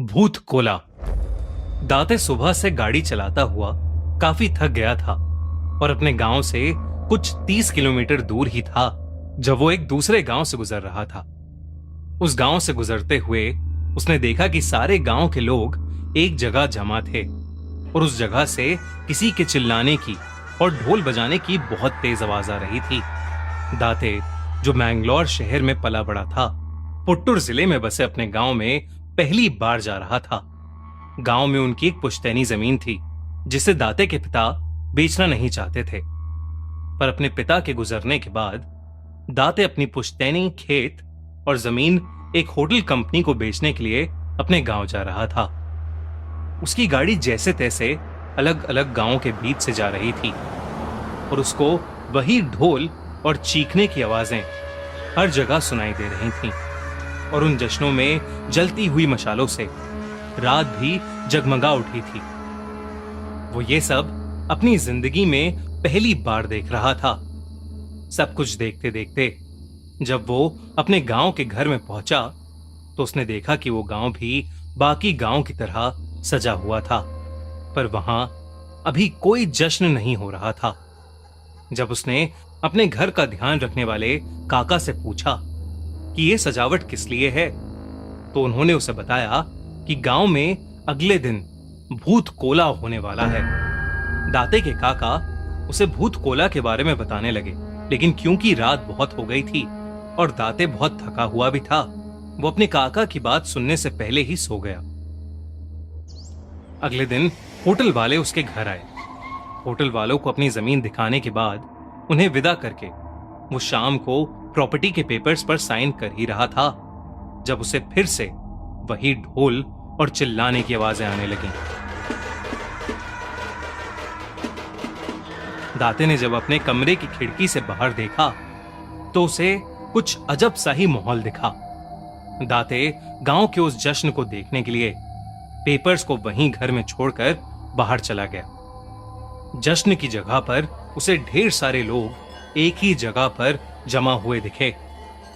भूत कोला। दाते सुबह से गाड़ी चलाता हुआ काफी थक गया था और अपने गांव से कुछ 30 किलोमीटर दूर ही था जब वो एक दूसरे गांव से गुजर रहा था। उस गांव से गुजरते हुए उसने देखा कि सारे गांव के लोग एक जगह जमा थे और उस जगह से किसी के चिल्लाने की और ढोल बजाने की बहुत तेज आवाज आ रही थी। दाते, जो मैंगलोर शहर में पला बड़ा था, पुट्टुर जिले में बसे अपने गांव में पहली बार जा रहा था। गांव में उनकी एक पुश्तैनी जमीन थी जिसे दाते के पिता बेचना नहीं चाहते थे, पर अपने पिता के गुजरने के बाद दाते अपनी पुश्तैनी खेत और जमीन एक होटल कंपनी को बेचने के लिए अपने गांव जा रहा था। उसकी गाड़ी जैसे तैसे अलग अलग गांवों के बीच से जा रही थी और उसको वही ढोल और चीखने की आवाजें हर जगह सुनाई दे रही थीं और उन जश्नों में जलती हुई मशालों से रात भी जगमगा उठी थी। वो ये सब अपनी जिंदगी में पहली बार देख रहा था। सब कुछ देखते देखते जब वो अपने गांव के घर में पहुंचा तो उसने देखा कि वो गांव भी बाकी गांव की तरह सजा हुआ था, पर वहां अभी कोई जश्न नहीं हो रहा था। जब उसने अपने घर का ध्यान रखने वाले काका से पूछा कि ये सजावट किस लिए है, तो उन्होंने उसे बताया कि गांव में अगले दिन भूत कोला होने वाला है। दाते के काका उसे भूत कोला के बारे में बताने लगे, लेकिन क्योंकि रात बहुत हो गई थी और दाते बहुत थका हुआ भी था, वो अपने काका की बात सुनने से पहले ही सो गया। अगले दिन होटल वाले उसके घर आए। होटल वालों को अपनी जमीन दिखाने के बाद उन्हें विदा करके वो शाम को प्रॉपर्टी के पेपर्स पर साइन कर ही रहा था जब उसे फिर से वही ढोल और चिल्लाने की आवाजें आने लगीं। दाते ने जब अपने कमरे की खिड़की से बाहर देखा तो उसे कुछ अजब सा ही माहौल दिखा। दाते गांव के उस जश्न को देखने के लिए पेपर्स को वहीं घर में छोड़कर बाहर चला गया। जश्न की जगह पर उसे ढेर सारे लोग एक ही जगह पर जमा हुए दिखे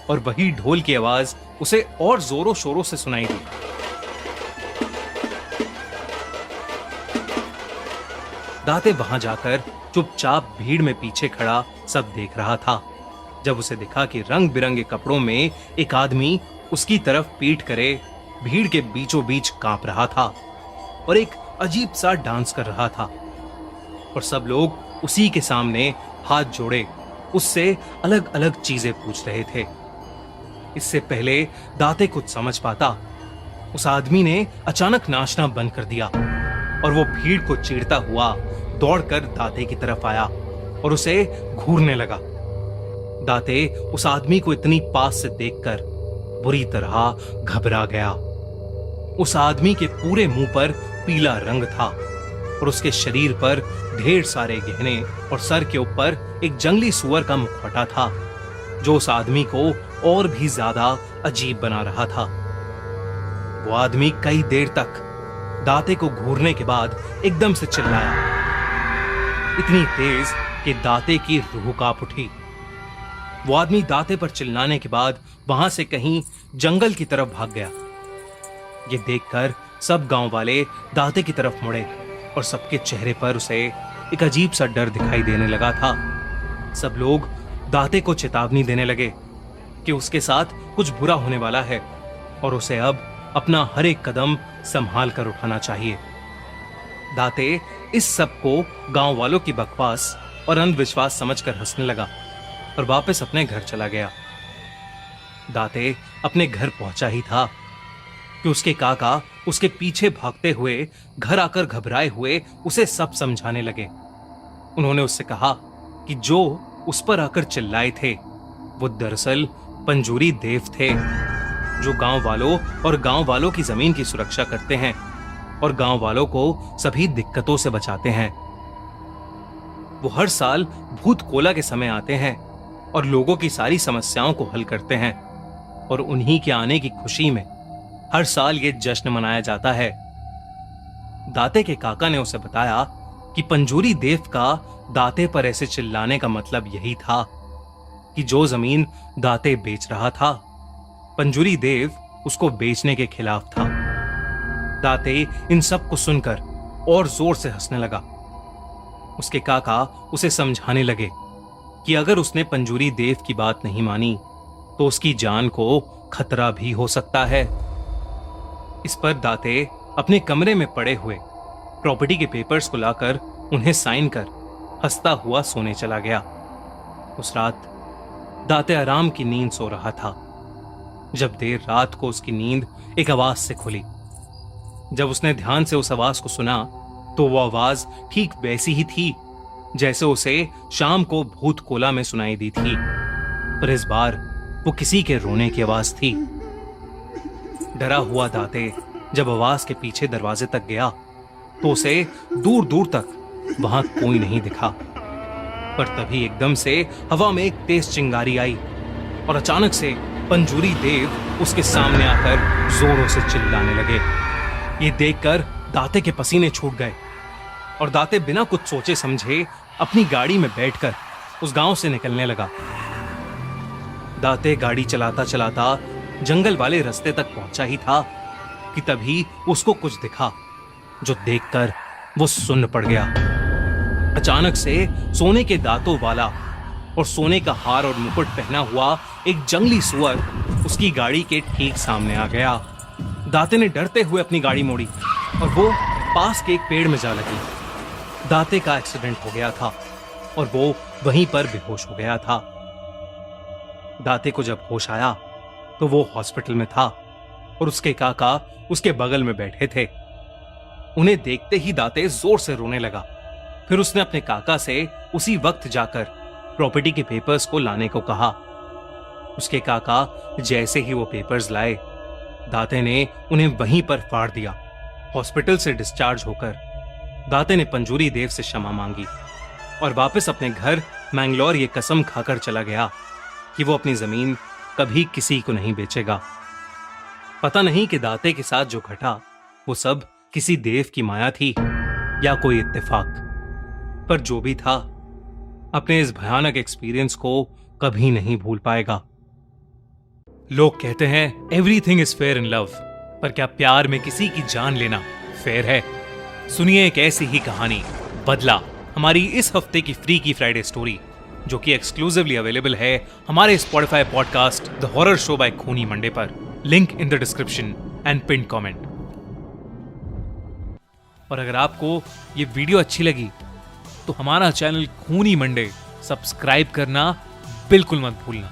और वही ढोल की आवाज उसे और जोरों शोरों से सुनाई दी। दाते वहां जाकर चुपचाप भीड़ में पीछे खड़ा सब देख रहा था जब उसे दिखा कि रंग बिरंगे कपड़ों में एक आदमी उसकी तरफ पीठ करे भीड़ के बीचों बीच कांप रहा था और एक अजीब सा डांस कर रहा था और सब लोग उसी के सामने हाथ जोड़े उससे अलग अलग चीजें पूछ रहे थे। इससे पहले दाते कुछ समझ पाता, उस आदमी ने अचानक नाचना बंद कर दिया और वो भीड़ को चीरता हुआ दौड़कर दाते की तरफ आया और उसे घूरने लगा। दाते उस आदमी को इतनी पास से देखकर बुरी तरह घबरा गया। उस आदमी के पूरे मुंह पर पीला रंग था और उसके शरीर पर ढेर सारे गहने और सर के ऊपर एक जंगली सुअर का मुखौटा था जो उस आदमी को और भी ज्यादा अजीब बना रहा था। वो आदमी कई देर तक दाते को घूरने के बाद एकदम से चिल्लाया, इतनी तेज कि दाते की रूह कांप उठी। वो आदमी दाते पर चिल्लाने के बाद वहां से कहीं जंगल की तरफ भाग गया। ये देखकर सब गांव वाले दाते की तरफ मुड़े और सबके चेहरे पर उसे एक अजीब सा डर दिखाई देने लगा था। सब लोग दाते को चेतावनी देने लगे कि उसके साथ कुछ बुरा होने वाला है और उसे अब अपना हर एक कदम संभाल कर उठाना चाहिए। दाते इस सब को गांव वालों की बकवास और अंधविश्वास समझकर हंसने लगा और वापस अपने घर चला गया। दाते अपने घर पहुंचा ही था कि उसके काका उसके पीछे भागते हुए घर आकर घबराए हुए उसे सब समझाने लगे। उन्होंने उससे कहा कि जो उस पर आकर चिल्लाए थे वो दरअसल पंजूरी देव थे, जो गांव वालों और गांव वालों की जमीन की सुरक्षा करते हैं और गांव वालों को सभी दिक्कतों से बचाते हैं। वो हर साल भूत कोला के समय आते हैं और लोगों की सारी समस्याओं को हल करते हैं और उन्हीं के आने की खुशी में हर साल ये जश्न मनाया जाता है। दाते के काका ने उसे बताया कि पंजूरी देव का दाते पर ऐसे चिल्लाने का मतलब यही था कि जो जमीन दाते बेच रहा था, पंजूरी देव उसको बेचने के खिलाफ था। दाते इन सब को सुनकर और जोर से हंसने लगा। उसके काका उसे समझाने लगे कि अगर उसने पंजूरी देव की बात नहीं मानी तो उसकी जान को खतरा भी हो सकता है। इस पर दाते अपने कमरे में पड़े हुए प्रॉपर्टी के पेपर्स को लाकर उन्हें साइन कर हंसता हुआ सोने चला गया। उस रात दाते आराम की नींद सो रहा था जब देर रात को उसकी नींद एक आवाज से खुली। जब उसने ध्यान से उस आवाज को सुना तो वो आवाज ठीक वैसी ही थी जैसे उसे शाम को भूत कोला में सुनाई दी थी, पर इस बार वो किसी के रोने की आवाज थी। डरा हुआ दाते जब आवाज के पीछे दरवाजे तक गया तो उसे दूर दूर तक वहां कोई नहीं दिखा, पर तभी एकदम से हवा में एक तेज चिंगारी आई और अचानक से पंजूरी देव उसके सामने आकर जोरों से चिल्लाने लगे। ये देखकर दाते के पसीने छूट गए और दाते बिना कुछ सोचे समझे अपनी गाड़ी में बैठकर उस गांव से निकलने लगा। दाते गाड़ी चलाता चलाता जंगल वाले रास्ते तक पहुंचा ही था कि तभी उसको कुछ दिखा जो देखकर वो सुन्न पड़ गया। अचानक से सोने के दांतों वाला और सोने का हार और मुकुट पहना हुआ एक जंगली सुअर उसकी गाड़ी के ठीक सामने आ गया। दाते ने डरते हुए अपनी गाड़ी मोड़ी और वो पास के एक पेड़ में जा लगी। दाते का एक्सीडेंट हो गया था और वो वहीं पर बेहोश हो गया था। दाते को जब होश आया तो वो हॉस्पिटल में था और उसके काका उसके बगल में बैठे थे। उन्हें देखते ही दाते जोर से रोने लगा। फिर उसने अपने काका से उसी वक्त जाकर प्रॉपर्टी के पेपर्स को लाने को कहा। उसके काका जैसे ही वो पेपर्स लाए, दाते ने उन्हें वहीं पर फाड़ दिया। हॉस्पिटल से डिस्चार्ज होकर दाते ने पंजूरी देव से क्षमा मांगी और वापस अपने घर मैंगलोर ये कसम खाकर चला गया कि वो अपनी जमीन कभी किसी को नहीं बेचेगा। पता नहीं कि दाते के साथ जो घटा वो सब किसी देव की माया थी या कोई इत्तेफाक, पर जो भी था अपने इस भयानक एक्सपीरियंस को कभी नहीं भूल पाएगा। लोग कहते हैं everything is fair in love, पर क्या प्यार में किसी की जान लेना फेयर है? सुनिए एक ऐसी ही कहानी बदला, हमारी इस हफ्ते की फ्री की फ्राइडे स्टोरी, जो कि एक्सक्लूसिवली अवेलेबल है हमारे Spotify podcast the horror show by खूनी मंडे पर। Link in the description and pin comment. और अगर आपको ये वीडियो अच्छी लगी तो हमारा चैनल खूनी मंडे सब्सक्राइब करना बिल्कुल मत भूलना।